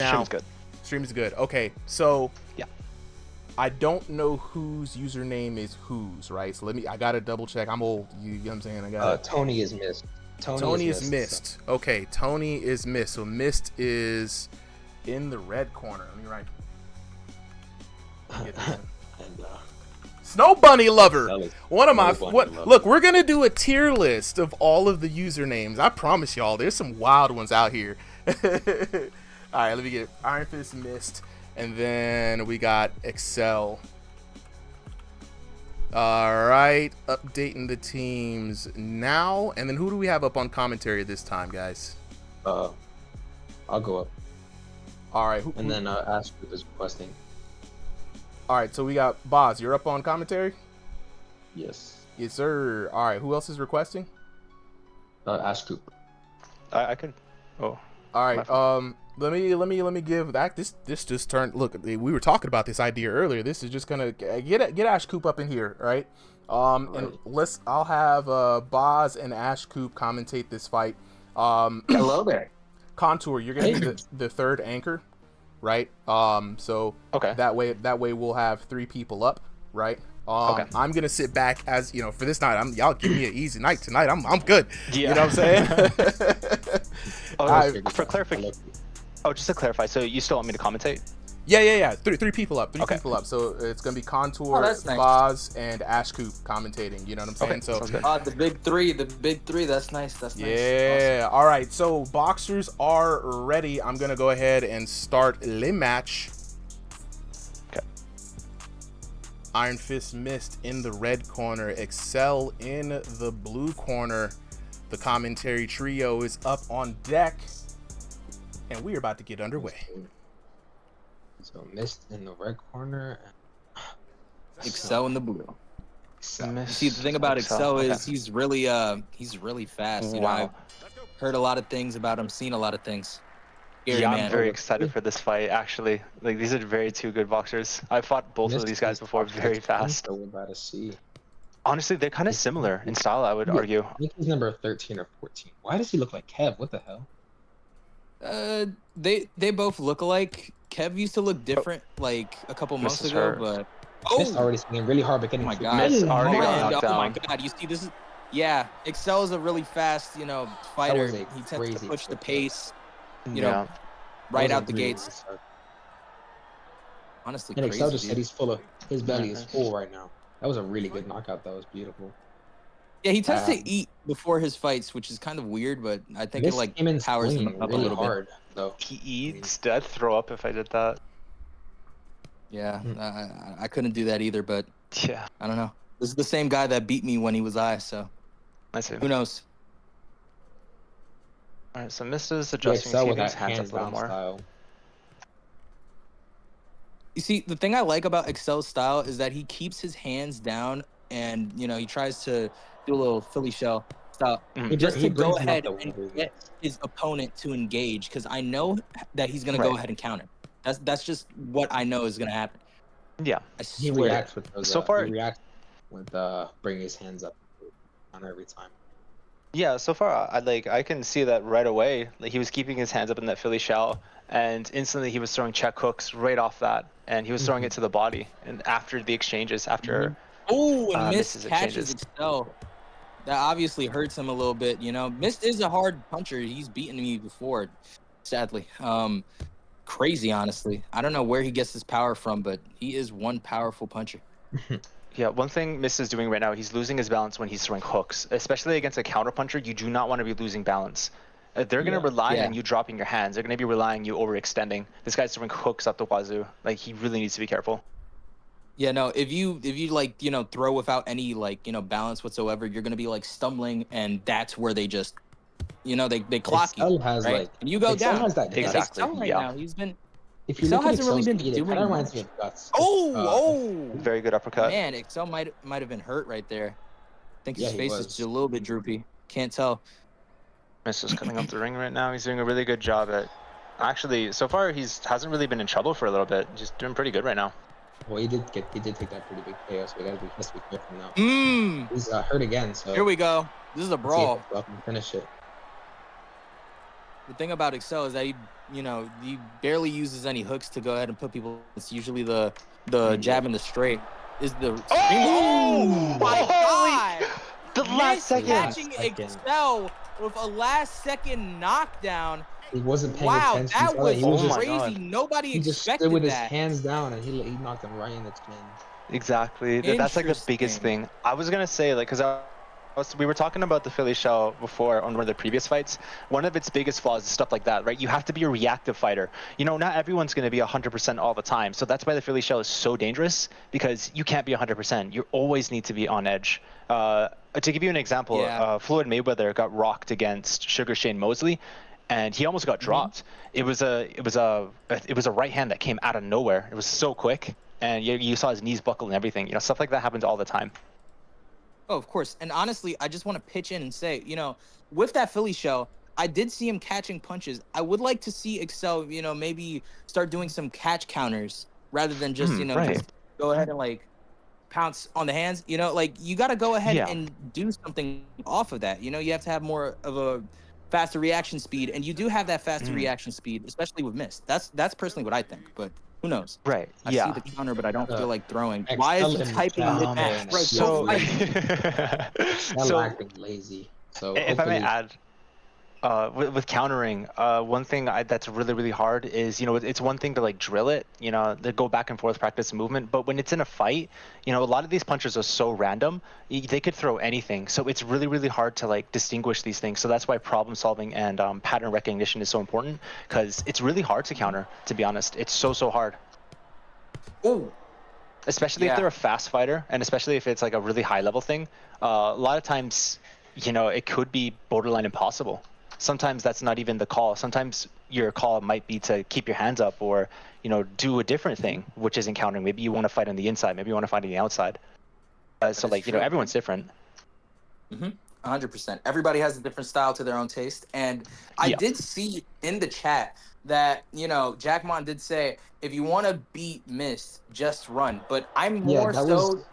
stream is good. Stream is good. Okay, so Yeah. I don't know whose username is whose, right? So I gotta double check. I'm old. You know what I'm saying? I got Tony is Mist. Tony is Mist. So. Okay, Tony is Mist. So Mist is in the red corner. Let me write. And, Snow Bunny Lover. One of my Lover. Look, we're gonna do a tier list of all of the usernames. I promise y'all, there's some wild ones out here. All right, let me get IronFist Mist, and then we got Excel. All right, updating the teams now, and then who do we have up on commentary this time, guys? I'll go up. All right, and then Ash Group is requesting. All right, so we got Boz. You're up on commentary. Yes. Yes, sir. All right, who else is requesting? Ash Group. I could. Oh. All right. Let me give that. This just turned. Look, we were talking about this idea earlier. This is just gonna get Ash Coop up in here, right? And I'll have Boz and Ash Coop commentate this fight. Hello there. Contour, you're gonna be the third anchor, right? So okay. That way we'll have 3 people up, right? Okay. I'm gonna sit back as for this night. Y'all give me an easy night tonight. I'm good. Yeah. You know what I'm saying? For clarification. Oh, just to clarify, so you still want me to commentate? Yeah. Three people up. Three okay. people up. So it's gonna be Contour, nice. Boz, and Ash Coop commentating. You know what I'm saying? Okay. So the big three. That's nice. That's nice. Yeah. Awesome. All right. So boxers are ready. I'm gonna go ahead and start le match. Okay. IronFist Mist in the red corner. Excel in the blue corner. The commentary trio is up on deck, and we are about to get underway. So Mist in the red corner. Excel in the blue. You see, the thing about Excel is he's really fast. You know, I've heard a lot of things about him, seen a lot of things. Scary man. I'm very excited for this fight. Actually, like these are two good boxers. I fought both of these guys before. Very fast. So we're about to see. Honestly, they're kind of similar in style, I would argue. I think he's number 13 or 14. Why does he look like Kev? What the hell? They both look alike. Kev used to look different like a couple months ago, but Mist already swinging really hard, but getting my god, Mist already got knocked oh my down. god, you see this is Excel is a really fast, fighter. That was He tends to push the pace, Yeah. right out the gates. Honestly, and crazy. Excel just said he's full of his belly is full right now. That was a really good knockout. That was beautiful. Yeah, he tends to eat before his fights, which is kind of weird, but I think it like powers him up really a little hard, bit. Though. He eats. I'd throw up if I did that. Yeah, I couldn't do that either, but Yeah. I don't know. This is the same guy that beat me when he was so I see. who knows? All right, so Mist is adjusting, Excel with keeping his that hands up a little hands-down more. style. You see, the thing I like about Excel's style is that he keeps his hands down and, he tries to do a little Philly shell style just to go ahead and get his opponent to engage, because I know that he's going to go ahead and counter. That's just what I know is going to happen. Yeah. He reacts with those, so far, he reacts with bringing his hands up on every time. Yeah, so far I can see that right away. Like, he was keeping his hands up in that Philly shell, and instantly he was throwing check hooks right off that, and he was throwing it to the body. And after the exchanges, after and Mist Mist catches Excel. That obviously hurts him a little bit. Mist is a hard puncher. He's beaten me before, sadly. Crazy, honestly. I don't know where he gets his power from, but he is one powerful puncher. Yeah, one thing Mist is doing right now, he's losing his balance when he's throwing hooks. Especially against a counter puncher, you do not want to be losing balance. They're going to rely on you dropping your hands. They're going to be relying on you overextending. This guy's throwing hooks up the wazoo. Like, he really needs to be careful. Yeah, no, if you throw without any balance whatsoever, you're going to be stumbling, and that's where they just they clock Excel you, has, right? And you go Excel down. Has that exactly. Excel right now, he's been If you Excel look at hasn't really been speed, doing it reminds much. me of Guts. Very good uppercut. Man, Excel might have been hurt right there. I think his he face was. is just a little bit droopy. Can't tell. Mist is coming up the ring right now. He's doing a really good job at... Actually, so far, hasn't really been in trouble for a little bit. Just doing pretty good right now. Well, he did take that pretty big KO, so he has to be careful now. He's hurt again, so... Here we go. This is a brawl. Let's see if he can finish it. the thing about Excel is that he barely uses any hooks to go ahead and put people. It's usually the jab and the straight is the. Oh my God! The last second. Catching Excel with a last second knockdown. He wasn't paying wow, attention. That was crazy. God. Nobody he just expected stood with that. his hands down and he knocked him right in the chin. Exactly. That's like the biggest thing. I was gonna say, like, because we were talking about the Philly shell before on one of the previous fights. One of its biggest flaws is stuff like that, right? You have to be a reactive fighter. You know, not everyone's going to be 100% all the time. So that's why the Philly shell is so dangerous, because you can't be 100%. You always need to be on edge. To give you an example, Floyd Mayweather got rocked against Sugar Shane Mosley, and he almost got dropped. It was a right hand that came out of nowhere. It was so quick, and you saw his knees buckle and everything. You know, stuff like that happens all the time. Oh, of course. And honestly, I just want to pitch in and say, with that Philly shell, I did see him catching punches. I would like to see Excel, maybe start doing some catch counters rather than just, just go ahead and like pounce on the hands. You got to go ahead and do something off of that. You have to have more of a faster reaction speed, and you do have that faster reaction speed, especially with Mist. That's personally what I think, but who knows? Right. I see the counter, but I don't feel like throwing. Why is he typing mid-match? Bro, so acting lazy. So if I may add, with countering, one thing that's really, really hard is, it's one thing to like drill it, to go back and forth, practice movement. But when it's in a fight, a lot of these punches are so random, they could throw anything. So it's really, really hard to like distinguish these things. So that's why problem solving and pattern recognition is so important, because it's really hard to counter, to be honest. It's so hard. Oh. Especially if they're a fast fighter, and especially if it's like a really high level thing. A lot of times, it could be borderline impossible. Sometimes that's not even the call. Sometimes your call might be to keep your hands up, or do a different thing, which is encountering. Maybe you want to fight on the inside, maybe you want to fight on the outside. So like, everyone's different. 100%. Everybody has a different style to their own taste. And I did see in the chat that Jackmon did say, if you want to beat Mist, just run. But I'm more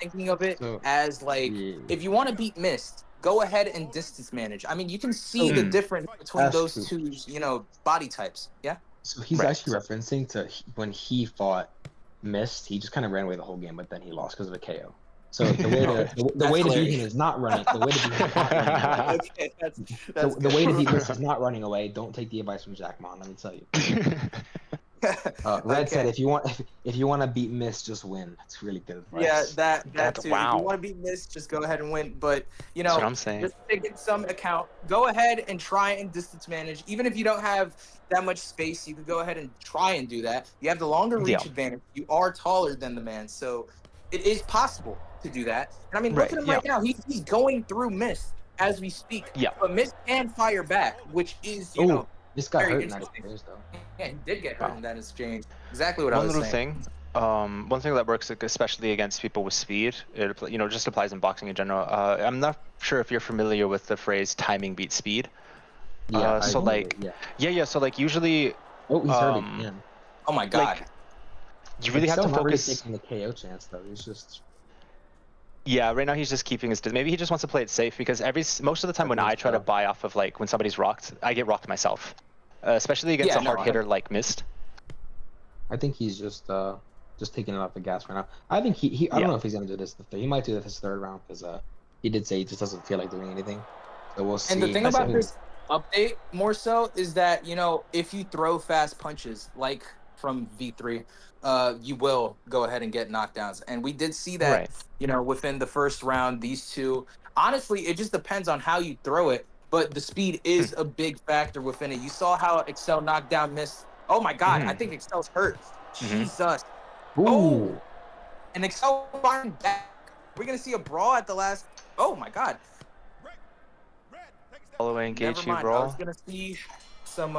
thinking of it as like, if you want to beat Mist, go ahead and distance manage. I mean, you can see the difference between those two, body types. Yeah. So he's actually referencing to when he fought Mist, he just kind of ran away the whole game, but then he lost because of a KO. So the way to beat him is not running. The way to beat him is not running away. The way to beat Mist is not running away. Don't take the advice from Jackmon. Let me tell you. Red said, if you want to beat Mist, just win. It's really good advice. Yeah, that too. Wow. If you want to beat Mist, just go ahead and win. But that's what I'm saying. Just taking some account, go ahead and try and distance manage. Even if you don't have that much space, you could go ahead and try and do that. You have the longer reach advantage. You are taller than the man, so it is possible to do that. And I mean, look at him right now. He's going through Mist as we speak. Yeah. But Mist can fire back, which is this got hurt in that though. Yeah, he did get hurt in that exchange. Exactly what I was saying. One thing that works, especially against people with speed, it just applies in boxing in general. I'm not sure if you're familiar with the phrase "timing beats speed." Yeah. So like usually. Oh, he's hurting. Yeah. Oh my God. Like, you really have to focus. He's taking the KO chance though. He's just. Yeah, right now he's just keeping his. Maybe he just wants to play it safe, because most of the time when I try to buy off of like when somebody's rocked, I get rocked myself, especially against a hard hitter like Mist. I think he's just taking it off the gas right now. I think he I don't know if he's gonna do this. He might do this his third round, because he did say he just doesn't feel like doing anything. So we'll see. And the thing about this update more so is that if you throw fast punches like from V3, you will go ahead and get knockdowns. And we did see that, within the first round, these two. Honestly, it just depends on how you throw it, but the speed is a big factor within it. You saw how Excel knocked down Mist. Oh my God, I think Excel's hurt. Jesus. Ooh. Oh. And Excel firing back. We're going to see a brawl at the last. Oh my God. Following engage Never mind. brawl. I was going to see some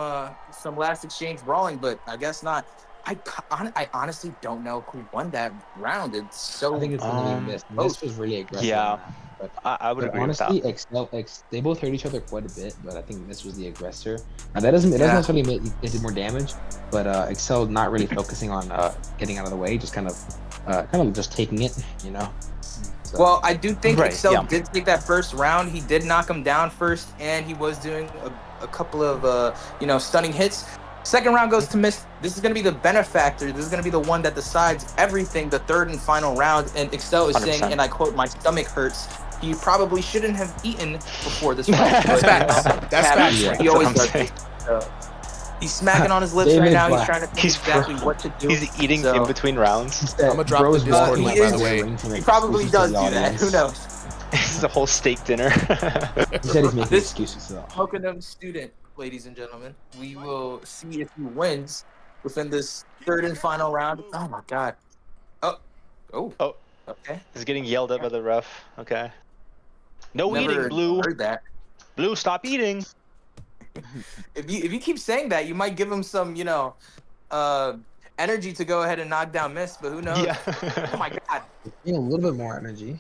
last exchange brawling, but I guess not. I honestly don't know who won that round. It's so. I think it's gonna be Mist. Mist was really aggressive. Yeah, but I would agree honestly, with that. they both hurt each other quite a bit, but I think Mist was the aggressor. Now that doesn't necessarily make it did more damage, but Excel not really focusing on getting out of the way, just kind of just taking it, So. Well, I do think Excel did take that first round. He did knock him down first, and he was doing a couple of stunning hits. Second round goes to Mist. This is going to be the benefactor. This is going to be the one that decides everything, the third and final round. And Excel is 100%. Saying, and I quote, "My stomach hurts." He probably shouldn't have eaten before this round. That's facts. That's facts. Yeah. He always does. He's smacking on his lips right now. He's trying to think exactly what to do. He's eating in between rounds. I'm going to drop the Discord link, by the way. He probably does do that. Who knows? This is a whole steak dinner. He said he's making excuses. Hokunum student, ladies and gentlemen. We will see if he wins within this third and final round. Oh, my God. Oh. Okay. He's getting yelled at by the ref. Okay. No eating, Blue. Heard that. Blue, stop eating. If you keep saying that, you might give him some, energy to go ahead and knock down Mist, but who knows? Yeah. Oh my God. A little bit more energy.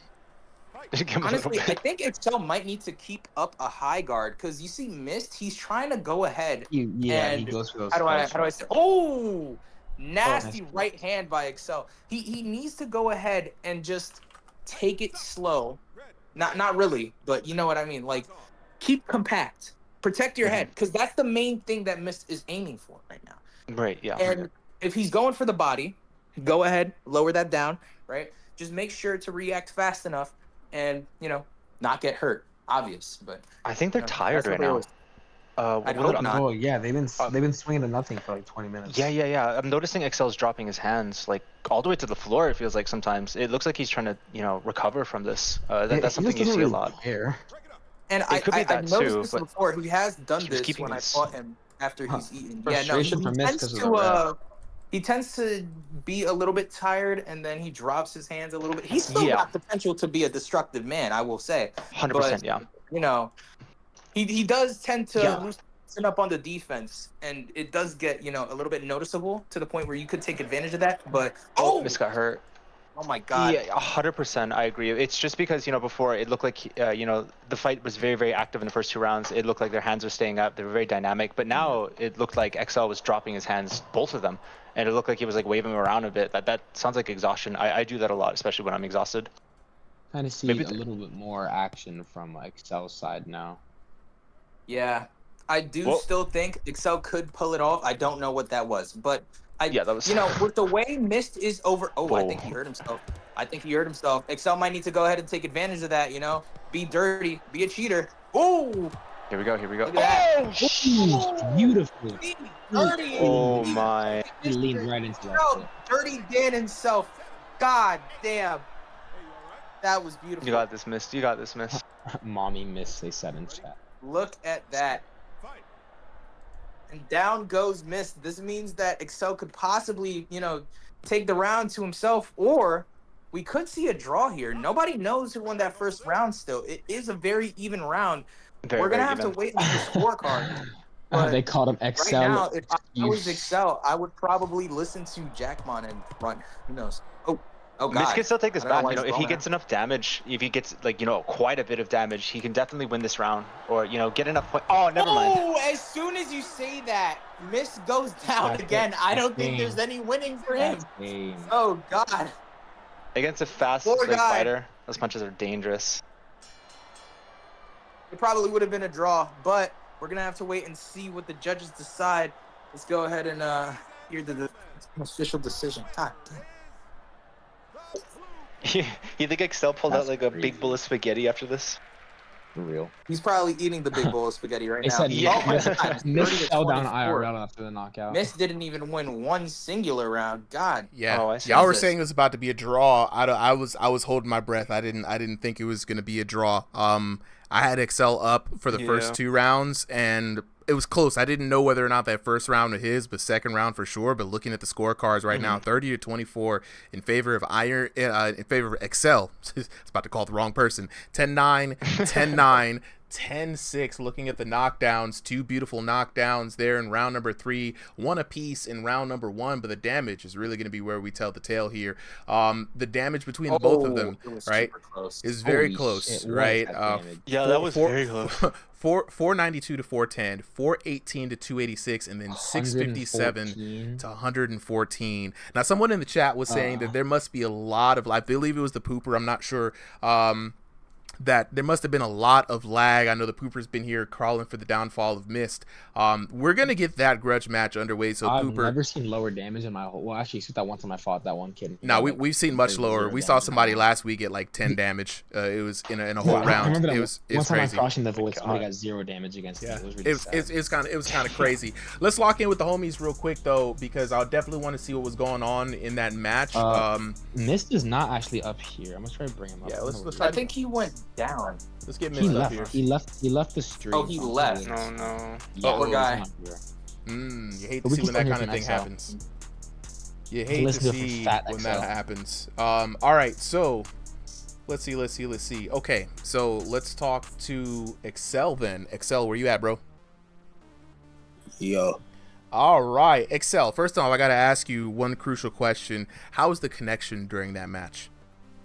Honestly, I think Excel might need to keep up a high guard because you see Mist, he's trying to go ahead. He goes for those. How do I say? Oh, nasty right hand by Excel. He needs to go ahead and just take it slow. Not really, but you know what I mean. Like, keep compact. Protect your head, because that's the main thing that Mist is aiming for right now. Right, yeah. And if he's going for the body, go ahead, lower that down, right? Just make sure to react fast enough and, not get hurt. Obvious, but... I think they're tired right now. I hope not. Oh, yeah, they've been swinging to nothing for like 20 minutes. Yeah. I'm noticing Excel's dropping his hands, like, all the way to the floor, it feels like sometimes. It looks like he's trying to, recover from this. That's something you see a lot. And I've noticed this before. He has done this when I fought him after he's eaten. He tends to be a little bit tired, and then he drops his hands a little bit. He's still got potential to be a destructive man, I will say. 100%, yeah. He does tend to loosen up on the defense, and it does get, a little bit noticeable to the point where you could take advantage of that. But Mist got hurt. Oh my God. Yeah, 100%. I agree. It's just because, before it looked like, the fight was very, very active in the first two rounds. It looked like their hands were staying up. They were very dynamic. But now it looked like XL was dropping his hands, both of them. And it looked like he was like waving them around a bit. That sounds like exhaustion. I do that a lot, especially when I'm exhausted. Kind of see a little bit more action from Excel's side now. Yeah. I do still think Excel could pull it off. I don't know what that was, but that was... with the way Mist is over... I think he hurt himself. Excel might need to go ahead and take advantage of that, Be dirty. Be a cheater. Oh! Here we go. Beautiful. Dirty. Oh, my. He leaned right into that. Dirty Dan himself. God damn. That was beautiful. You got this, Mist. Mommy Mist, they said in chat. Look at that. And down goes Mist. This means that Excel could possibly, take the round to himself, or we could see a draw here. Nobody knows who won that first round still. It is a very even round. We're going to have to wait on the scorecard. They called him Excel. Right now, if I was Excel, I would probably listen to Jackmon and run. Who knows? Oh, God. Mist can still take this back. If he gets enough damage, if he gets, quite a bit of damage, he can definitely win this round. Or, get enough points. Oh, never mind. Oh, as soon as you say that, Mist goes down again. I don't think there's any winning for him. Oh, God. Against a fast fighter, those punches are dangerous. It probably would have been a draw, but we're going to have to wait and see what the judges decide. Let's go ahead and hear the official decision. God damn. You think Excel pulled out like a big bowl of spaghetti after this? For real. He's probably eating the big bowl of spaghetti right now. Said, Mist fell down IRL after the knockout. Mist didn't even win one singular round. God. Yeah. Y'all were saying it was about to be a draw. I was holding my breath. I didn't think it was gonna be a draw. I had Excel up for the first two rounds, and it was close. I didn't know whether or not that first round was his, but second round for sure. But looking at the scorecards right now, 30-24 in favor of in favor of Excel. I was about to call the wrong person. 10-9, 10-9, 10-6. Looking at the knockdowns, 2 beautiful knockdowns there in round number 3, 1 apiece in round number 1, but the damage is really going to be where we tell the tale here. The damage between both of them, right, is very close, right? Yeah, that was very close. 492 to 410, 418 to 286, and then 657 to 114. Now, someone in the chat was saying that there must be a lot of, I believe it was the Pooper, I'm not sure, that there must have been a lot of lag. I know the Pooper's been here crawling for the downfall of Mist. We're going to get that grudge match underway. So I've Pooper, never seen lower damage in my whole... Well, actually, except that one time I fought that one kid. No, we've seen much lower. We saw somebody last week get like 10 damage. It was in a whole round. I remember that it was one time crazy. I crossed in the void, somebody got 0 damage against me. It was really sad. It was kind of crazy. Let's lock in with the homies real quick, though, because I definitely want to see what was going on in that match. Mist is not actually up here. I'm going to try to bring him up. Yeah, let's I think he went down. Let's get Mist up here. He left the stream. Oh, he left. No. Yeah, poor guy. You hate to see when that kind of thing happens. You hate to see when that happens. All right, so let's see. Okay, so let's talk to Excel then. Excel, where you at, bro? Yo. All right, Excel. First off, I gotta ask you one crucial question. How was the connection during that match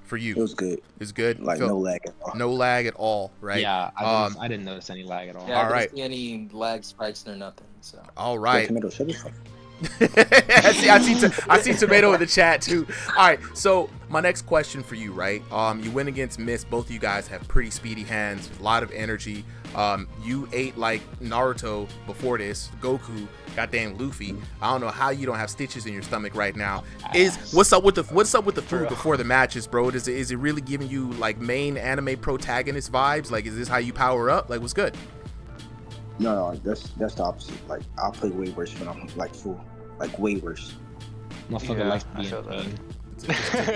for you? It was good. It was good. Like no lag at all. No lag at all, right? Yeah, I didn't notice any lag at all. Yeah, all I right. didn't see any lag spikes or nothing. So. All right. Tomato, shut the fuck. I see tomato in the chat too. All right, so my next question for you, right? You went against Mist. Both of you guys have pretty speedy hands, a lot of energy. You ate like Naruto before this, Goku, goddamn Luffy. I don't know how you don't have stitches in your stomach right now. What's up with the food before the matches, bro? Is it really giving you like main anime protagonist vibes? Like, is this how you power up? Like, what's good? No, that's the opposite. Like, I'll play way worse when I'm like full. Like, way worse. Motherfucker likes to be in pain.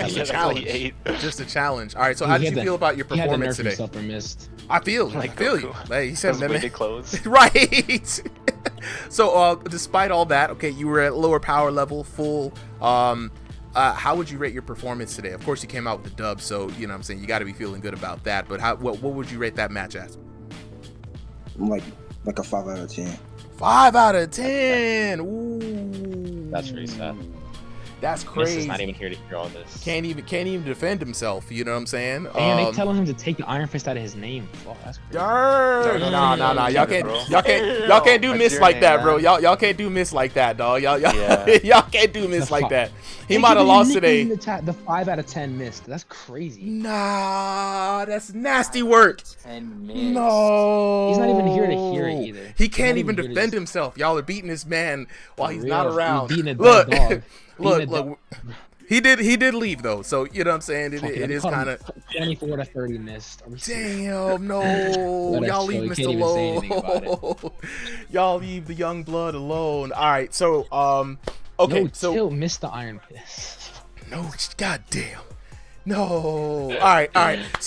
Just a challenge. Just a challenge. All right, so how did you feel about your performance today? I feel you. Like he said, really close. Right. So, despite all that, okay, you were at lower power level, full. How would you rate your performance today? Of course, you came out with the dub, so you know what I'm saying, you got to be feeling good about that. But what would you rate that match as? Like a 5 out of 10. 5 out of 10. Ooh. That's really sad. That's crazy. Mist is not even here to hear all this. Can't even defend himself. You know what I'm saying? And they telling him to take the Iron Fist out of his name. Oh, that's crazy. Nah. Y'all can't do Mist like that, bro. Y'all can't do Mist like that, dog. Y'all can't do Mist like that. He might have lost today. The 5 out of 10 Mist. That's crazy. Nah, that's nasty work. 10 Mist. No. He's not even here to hear it either. He can't even defend himself. Y'all are beating this man while he's not around. Look. Look, he did leave though, so you know what I'm saying. It is kind of 24 to 30 Mist. Damn, no, y'all leave Mist alone. Y'all leave the young blood alone. All right, so okay, no, so still Mist the Iron Fist. No, goddamn, no. All right, so.